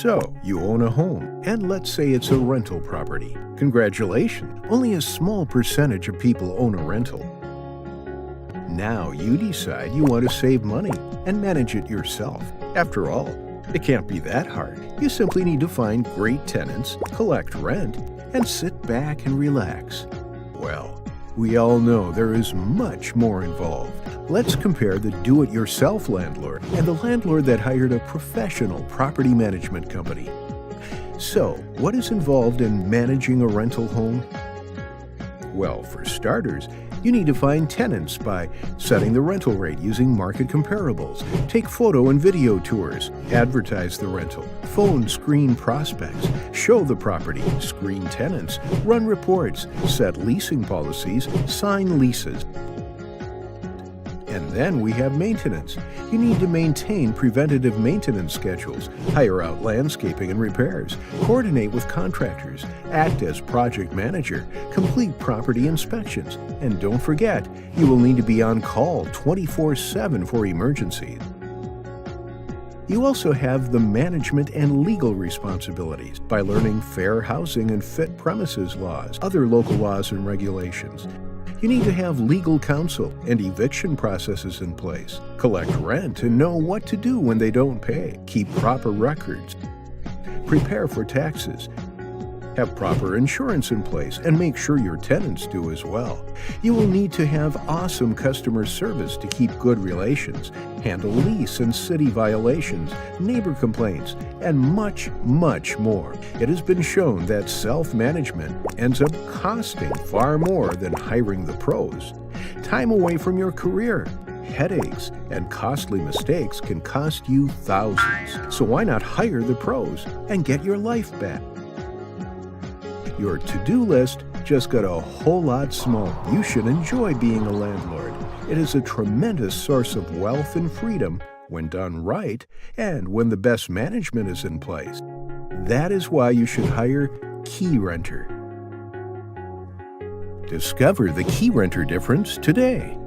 So, you own a home, and let's say it's a rental property. Congratulations! Only a small percentage of people own a rental. Now you decide you want to save money and manage it yourself. After all, it can't be that hard. You simply need to find great tenants, collect rent, and sit back and relax. Well, we all know there is much more involved. Let's compare the do-it-yourself landlord and the landlord that hired a professional property management company. So, what is involved in managing a rental home? Well, for starters, you need to find tenants by setting the rental rate using market comparables, take photo and video tours, advertise the rental, phone screen prospects, show the property, screen tenants, run reports, set leasing policies, sign leases. And then we have maintenance. You need to maintain preventative maintenance schedules, hire out landscaping and repairs, coordinate with contractors, act as project manager, complete property inspections, and don't forget, you will need to be on call 24/7 for emergencies. You also have the management and legal responsibilities by learning fair housing and fit premises laws, other local laws and regulations. You need to have legal counsel and eviction processes in place, collect rent and know what to do when they don't pay, keep proper records, prepare for taxes, have proper insurance in place, and make sure your tenants do as well. You will need to have awesome customer service to keep good relations, handle lease and city violations, neighbor complaints, and much, much more. It has been shown that self-management ends up costing far more than hiring the pros. Time away from your career, headaches, and costly mistakes can cost you thousands. So why not hire the pros and get your life back? Your to-do list just got a whole lot smaller. You should enjoy being a landlord. It is a tremendous source of wealth and freedom when done right and when the best management is in place. That is why you should hire Keyrenter. Discover the Keyrenter difference today.